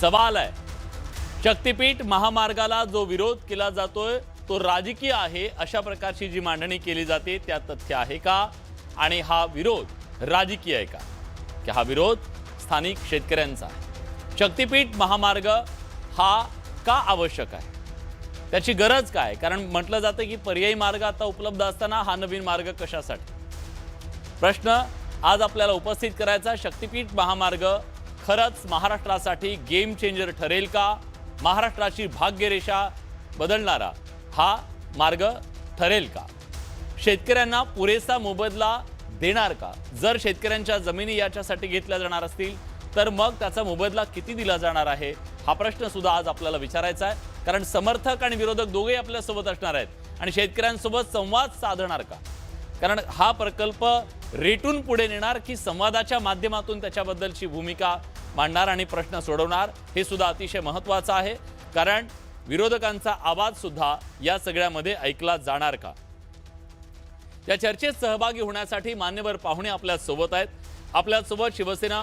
सवाल आहे, शक्तीपीठ महामार्गाला जो विरोध केला जातोय तो राजकीय आहे अशा प्रकारची जी मांडणी केली जाते त्या तथ्य आहे का? आणि हा विरोध राजकीय आहे का? की हा विरोध स्थानिक शेतकऱ्यांचा आहे? शक्तीपीठ महामार्ग हा का आवश्यक आहे? त्याची गरज काय? कारण म्हटलं जातं की पर्यायी मार्ग आता उपलब्ध असताना हा नवीन मार्ग कशासाठी? प्रश्न आज आपल्याला उपस्थित करायचा. शक्तीपीठ महामार्ग खरंच महाराष्ट्रासाठी गेम चेंजर ठरेल का? महाराष्ट्राची भाग्यरेषा बदलणारा हा मार्ग ठरेल का? शेतकऱ्यांना पुरेसा मोबदला देणार का? जर शेतकऱ्यांच्या जमिनी याच्यासाठी घेतल्या जाणार असतील तर मग त्याचा मोबदला किती दिला जाणार आहे? हा प्रश्न सुद्धा आज आपल्याला विचारायचा आहे. कारण समर्थक आणि विरोधक दोघेही आपल्यासोबत असणार आहेत आणि शेतकऱ्यांसोबत संवाद साधणार का? कारण हा प्रकल्प रेटून पुढे नेणार की संवादाच्या माध्यमातून त्याच्याबद्दलची भूमिका मांडणार आणि प्रश्न सोडवणार, हे सुद्धा अतिशय महत्त्वाचं आहे. कारण विरोधकांचा आवाज सुद्धा या सगळ्यामध्ये ऐकला जाणार का? या चर्चेत सहभागी होण्यासाठी मान्यवर पाहुणे आपल्या सोबत आहेत. आपल्यासोबत शिवसेना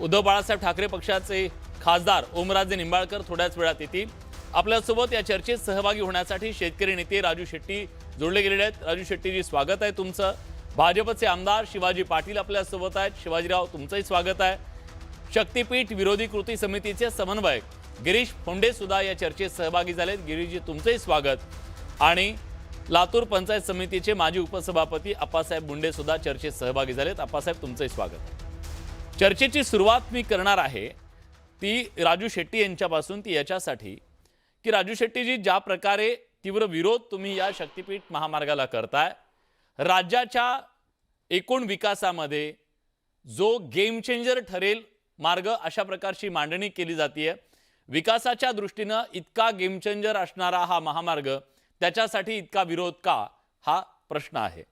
उद्धव बाळासाहेब ठाकरे पक्षाचे खासदार ओमराजे निंबाळकर थोड्याच वेळात येतील. आपल्यासोबत या चर्चेत सहभागी होण्यासाठी शेतकरी नेते राजू शेट्टी जोडले गेलेले आहेत. राजू शेट्टीजी, स्वागत आहे तुमचं. भाजपचे आमदार शिवाजी पाटील आपल्यासोबत आहेत. शिवाजीराव, तुमचंही स्वागत आहे. शक्तीपीठ विरोधी कृती समितीचे समन्वयक गिरीश फोंडे सुद्धा या चर्चेत सहभागी झालेत. गिरीशजी, तुमचंही स्वागत. आणि लातूर पंचायत समितीचे माजी उपसभापती अप्पासाहेब मुंडे सुद्धा चर्चेत सहभागी झालेत. अप्पासाहेब, तुमचंही स्वागत. चर्चेची सुरुवात मी करणार आहे ती राजू शेट्टी यांच्यापासून. ती याच्यासाठी की राजू शेट्टीजी, ज्या प्रकारे तीव्र विरोध तुम्ही या शक्तीपीठ महामार्गाला करताय, राज्याच्या एकूण विकासामध्ये जो गेम चेंजर ठरेल मार्ग अशा प्रकारची मांडणी केली जाते, विकासाच्या दृष्टीनं इतका गेम चेंजर असणारा हा महामार्ग, त्याच्यासाठी इतका विरोध का? हा प्रश्न आहे.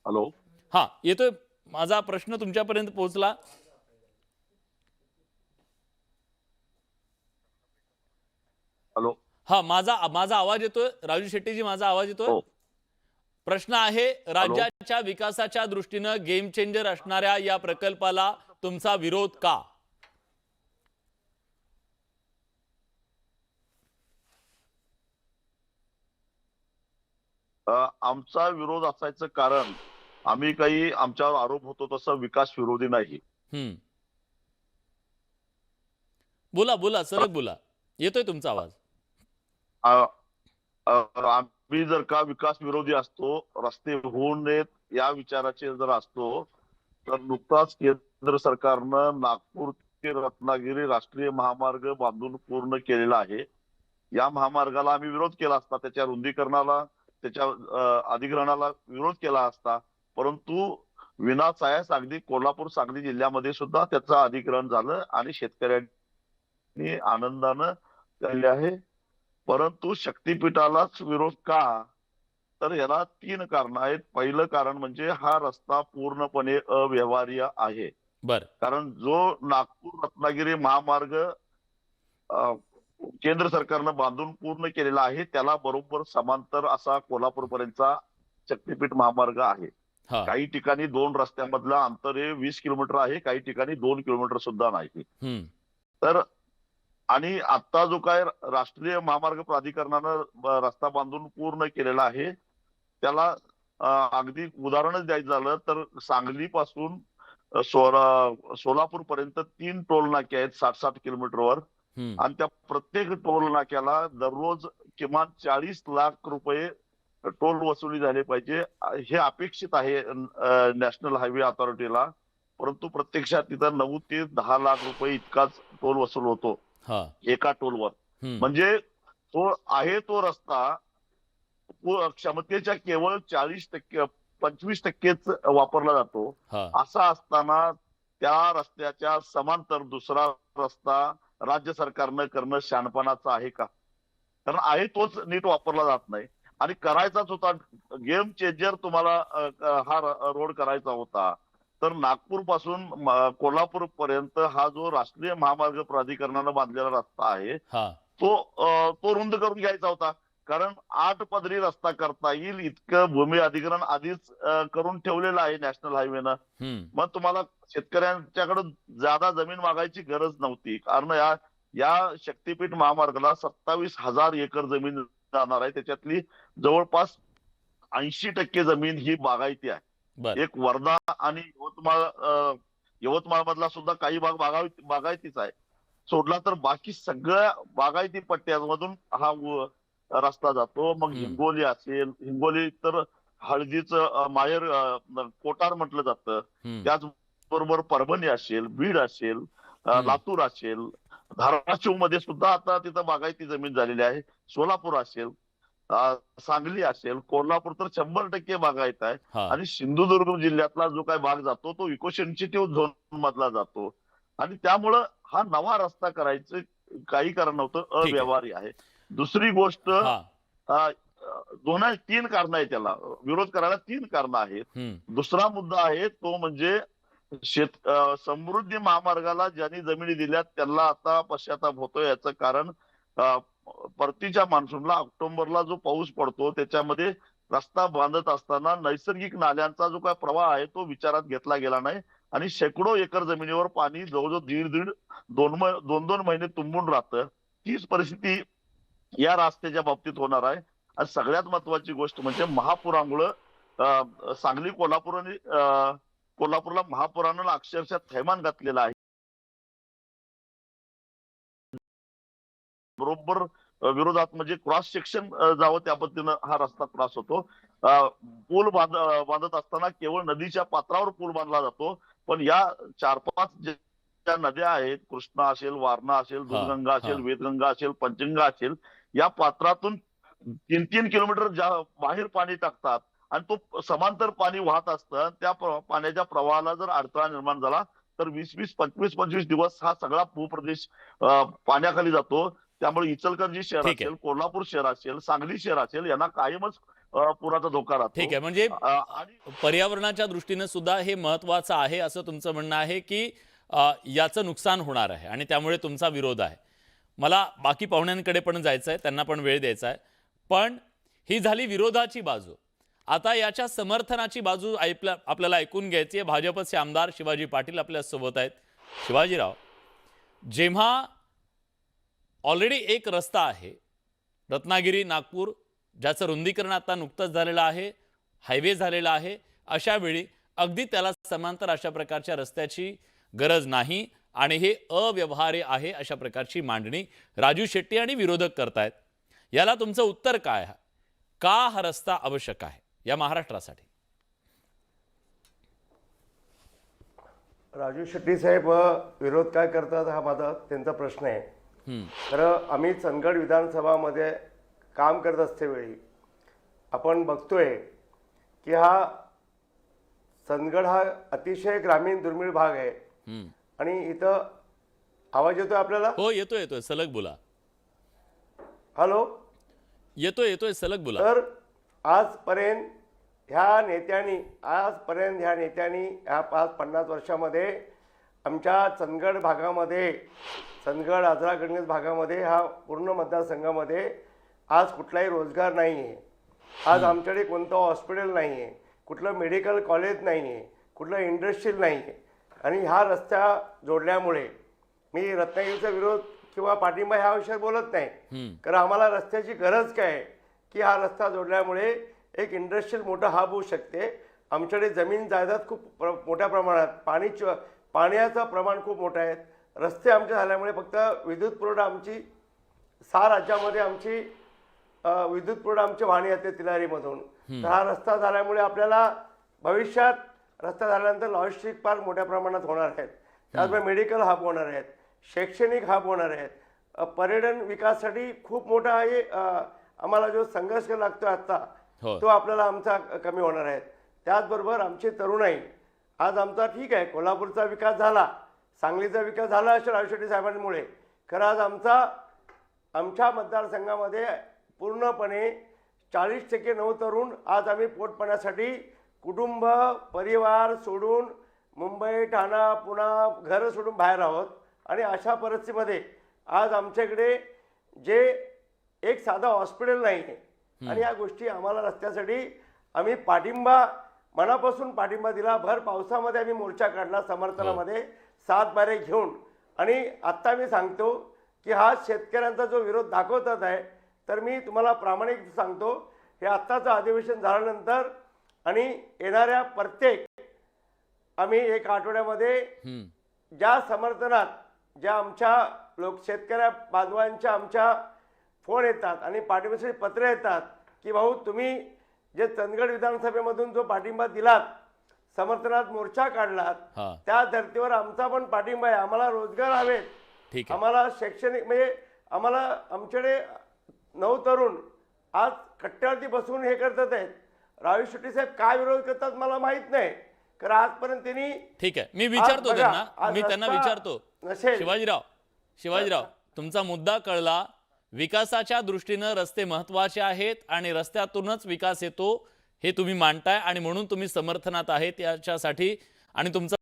हॅलो, हा, येतोय माझा प्रश्न तुमच्यापर्यंत पोहोचला? हॅलो. हा, माझा आवाज येतोय राजू शेट्टीजी? माझा आवाज येतोय? हो. प्रश्न आहे, राज्याच्या विकासाच्या दृष्टीनं गेम चेंजर असणाऱ्या या प्रकल्पाला तुमचा विरोध का? आमचा विरोध असायचं कारण आम्ही काही आमच्यावर आरोप होतो तसं विकास विरोधी नाही. बोला बोला, सरळ बोला, येतोय तुमचा आवाज. आम्ही जर का विकास विरोधी असतो, रस्ते होऊ नयेत या विचाराचे जर असतो, तर नुकताच केंद्र सरकारनं नागपूर ते रत्नागिरी राष्ट्रीय महामार्ग बांधून पूर्ण केलेला आहे. या महामार्गाला आम्ही विरोध केला असता, त्याच्या रुंदीकरणाला, त्याच्या अधिग्रहणाला विरोध केला असता. परंतु विनासायास अगदी कोल्हापूर सांगली जिल्ह्यामध्ये सुद्धा त्याचं अधिग्रहण झालं आणि शेतकऱ्यांनी आनंदानं केले आहे. परंतु शक्तीपीठालाच विरोध का? तर याला 3 कारण आहेत. पहिलं कारण म्हणजे हा रस्ता पूर्णपणे अव्यवहार्य आहे. बर. कारण जो नागपूर रत्नागिरी महामार्ग केंद्र सरकारनं बांधून पूर्ण केलेला आहे, त्याला बरोबर समांतर असा कोल्हापूर पर्यंतचा शक्तीपीठ महामार्ग आहे. काही ठिकाणी 2 रस्त्यांमधलं अंतर हे 20 किलोमीटर आहे, काही ठिकाणी 2 किलोमीटर सुद्धा नाही. तर आणि आता जो काय राष्ट्रीय महामार्ग प्राधिकरणानं रस्ता बांधून पूर्ण केलेला आहे, त्याला अगदी उदाहरणच द्यायचं झालं तर सांगलीपासून सोलापूर पर्यंत 3 टोल नाके आहेत 60-60 किलोमीटरवर. आणि त्या प्रत्येक टोल नाक्याला दररोज किमान 40 लाख रुपये टोल वसुली झाले पाहिजे, हे अपेक्षित आहे नॅशनल हायवे अथॉरिटीला. परंतु प्रत्यक्षात तिथं 9 ते 10 लाख रुपये इतकाच टोल वसूल होतो एका टोलवर. म्हणजे तो रस्ता क्षमतेच्या केवळ 40%, 25%च वापरला जातो. असा असताना त्या रस्त्याच्या समांतर दुसरा रस्ता राज्य सरकारनं करणं शहाणपणाचं आहे का? कारण आहे तोच नीट वापरला जात नाही आणि करायचाच होता. गेम चेंजर तुम्हाला हा रोड करायचा होता, तर नागपूर पासून कोल्हापूर पर्यंत हा जो राष्ट्रीय महामार्ग प्राधिकरणानं बांधलेला रस्ता आहे तो रुंद करून घ्यायचा होता. कारण 8 पदरी रस्ता करता येईल इतकं भूमी अधिग्रहण आधीच करून ठेवलेलं आहे नॅशनल हायवेनं. मग तुम्हाला शेतकऱ्यांच्याकडे ज्यादा जमीन मागायची गरज नव्हती, कारण या शक्तीपीठ महामार्गाला 27,000 एकर जमीन जाणार आहे. त्याच्यातली जवळपास 80% जमीन ही बागायती आहे. बर एक वर्धा आणि यवतमाळ मधला सुद्धा काही भाग बागायतीच आहे. सोडला तर बाकी सगळ्या बागायती पट्ट्यांमधून हा रस्ता जातो. मग हिंगोली असेल, हिंगोली तर हळदीचं माहेर कोटार म्हटलं जातं. त्याचबरोबर परभणी असेल, बीड असेल, लातूर असेल, धाराशिव मध्ये सुद्धा आता तिथं बागायती जमीन झालेली आहे. सोलापूर असेल, सांगली असेल, कोल्हापूर तर 100% बागायत आहे. आणि सिंधुदुर्ग जिल्ह्यातला जो काही भाग जातो तो इको सेन्सिटिव्ह झोन मधला जातो. आणि त्यामुळं हा नवा रस्ता करायचं काही कारण नव्हतं, अव्यवहारी आहे. दुसरी गोष्ट, 3 कारणं आहेत त्याला विरोध करायला, 3 कारणं आहेत. दुसरा मुद्दा आहे तो म्हणजे समृद्धी महामार्गाला ज्यांनी जमिनी दिल्यात त्यांना आता पश्चाताप होतोय. याचं कारण परतीच्या मान्सूनला ऑक्टोबरला जो पाऊस पडतो त्याच्यामध्ये रस्ता बांधत असताना नैसर्गिक नाल्यांचा जो काय प्रवाह आहे तो विचारात घेतला गेला नाही आणि शेकडो एकर जमिनीवर पाणी जवळजवळ 2.5 महिने तुंबून राहतं. तीच परिस्थिती या रस्त्याच्या बाबतीत होणार आहे. आणि सगळ्यात महत्वाची गोष्ट म्हणजे महापुरामुळं सांगली कोल्हापूर आणि कोल्हापूरला महापुरानं अक्षरशः थैमान घातलेलं आहे. बरोबर विरोधात म्हणजे क्रॉस सेक्शन जावं त्या पद्धतीनं हा रस्ता क्रॉस होतो. पूल बांधत असताना केवळ नदीच्या पात्रावर पूल बांधला जातो, पण या 4-5 ज्या नद्या आहेत, कृष्णा असेल, वारणा असेल, दूधगंगा असेल, वेदगंगा असेल, पंचगंगा असेल, या पात्रातून 3-3 किलोमीटर बाहेर पाणी टाकतात आणि तो समांतर पाणी वाहत असतं. त्या पाण्याच्या प्रवाहाला जर अडथळा निर्माण झाला तर 25 दिवस हा सगळा भूप्रदेश पाण्याखाली जातो. त्यामुळे इचलकरंजी शहर असेल, कोल्हापूर शहर असेल, सांगली शहर असेल, यांना कायमच पुराचा धोका राहतो. ठीक आहे, म्हणजे पर्यावरणाच्या दृष्टीने सुद्धा हे महत्वाचं आहे असं तुमचं म्हणणं आहे की याचं नुकसान होणार आहे आणि त्यामुळे तुमचा विरोध आहे. मला बाकी पाहुण्यांकडे पण जायचं आहे, त्यांना पण वेळ द्यायचा आहे. पण ही झाली विरोधाची बाजू. आता याच्या समर्थनाची बाजू आपल्याला ऐकून घ्यायची आहे. भाजपचे आमदार शिवाजी पाटील आपल्या सोबत आहेत. शिवाजीराव, जेव्हा ऑलरेडी एक रस्ता आहे रत्नागिरी नागपूर, ज्याचं रुंदीकरण आता नुकतंच झालेलं आहे, हायवे झालेला आहे, अशा वेळी अगदी त्याला समांतर अशा प्रकारच्या रस्त्याची गरज नाही आणि हे अव्यवहार्य आहे अशा प्रकारची मांडणी राजू शेट्टी आणि विरोधक करतायत. याला तुमचं उत्तर काय आहे? का हा रस्ता आवश्यक आहे या महाराष्ट्रासाठी? राजू शेट्टी साहेब विरोध काय करतात हा माझा त्यांचा प्रश्न आहे. तर आम्ही चंदगड विधानसभामध्ये काम करत असतेवेळी आपण बघतोय की हा चंदगड हा अतिशय ग्रामीण दुर्मिळ भाग आहे आणि इथं आवाज येतोय आपल्याला? हो, येतोय, सलग बोला. हॅलो, येतोय, सलग बोला. तर आजपर्यंत ह्या नेत्यांनी ह्या 50 वर्षामध्ये आमच्या चंदगड भागामध्ये, चंदगड आजरा गणगत भागामध्ये, हा पूर्ण मतदारसंघामध्ये आज कुठलाही रोजगार नाही आहे. आज आमच्याकडे कोणतं हॉस्पिटल नाही आहे, कुठलं मेडिकल कॉलेज नाही आहे, कुठलं इंडस्ट्रियल नाही आहे. आणि ह्या रस्त्या जोडल्यामुळे मी रत्नागिरीचा विरोध किंवा पाठिंबा ह्या विषयात बोलत नाही, कारण आम्हाला रस्त्याची गरज काय आहे की हा रस्ता जोडल्यामुळे एक इंडस्ट्रियल मोठं हब होऊ शकते. आमच्याकडे जमीन जायदाद खूप मोठ्या प्रमाणात, पाण्याचं प्रमाण खूप मोठं आहे. रस्ते आमचे झाल्यामुळे फक्त विद्युत पुरवठा आमची 6 राज्यामध्ये आमची विद्युत पुरवठा आमची वाहने येते तिलारीमधून. तर हा रस्ता झाल्यामुळे आपल्याला भविष्यात रस्ता झाल्यानंतर लॉजिस्टिक पार्क मोठ्या प्रमाणात होणार आहेत. त्याचबरोबर मेडिकल हब होणार आहेत, शैक्षणिक हब होणार आहेत, पर्यटन विकासासाठी खूप मोठा आहे. आम्हाला जो संघर्ष लागतो आता तो आपल्याला आमचा कमी होणार आहे. त्याचबरोबर आमची तरुणाई, आज आमचा ठीक आहे कोल्हापूरचा विकास झाला, सांगलीचा विकास झाला असेल राजू शेट्टी साहेबांमुळे, खरं आज आमच्या मतदारसंघामध्ये पूर्णपणे 40% नवतरुण आज आम्ही पोटपाण्यासाठी कुटुंब परिवार सोडून मुंबई, ठाणा, पुणा घर सोडून बाहेर आहोत. आणि अशा परिस्थितीमध्ये आज आमच्याकडे जे एक साधा हॉस्पिटल नाही आहे आणि या गोष्टी आम्हाला रस्त्यासाठी आम्ही पाठिंबा मनापासून पाठिंबा दिला. भर पावसामध्ये आम्ही मोर्चा काढला समर्थनामध्ये 7 बारे घेऊन. आणि आत्ता मी सांगतो की हा शेतकऱ्यांचा जो विरोध दाखवतात आहे, तर मी तुम्हाला प्रामाणिक सांगतो, हे आत्ताचं अधिवेशन झाल्यानंतर आणि येणाऱ्या प्रत्येक आम्ही 1 आठवड्यामध्ये ज्या समर्थनात ज्या आमच्या शेतकऱ्या बांधवांच्या आमच्या फोन येतात आणि पाठिंब्याचे पत्र येतात की भाऊ तुम्ही जे चंदगड विधानसभेमधून जो पाठिंबा दिलात, समर्थनात मोर्चा काढलात, त्या धर्तीवर आमचा पण पाठिंबा आहे. आम्हाला रोजगार हवेत, आम्हाला शैक्षणिक म्हणजे आम्हाला आमच्याकडे 9 तरुण आज कट्ट्यावरती बसून हे करतात आहेत. रावी शेट्टी साहेब काय विरोध करतात मला माहित नाही, कारण आजपर्यंत त्यांनी. ठीक आहे, मी विचारतो त्यांना विचारतो. शिवाजीराव, तुमचा मुद्दा कळला. विकासाच्या दृष्टीनं रस्ते महत्वाचे आहेत आणि रस्त्यातूनच विकास येतो हे तुम्ही मांडताय आणि म्हणून तुम्ही समर्थनात आहेत याच्यासाठी. आणि तुमचा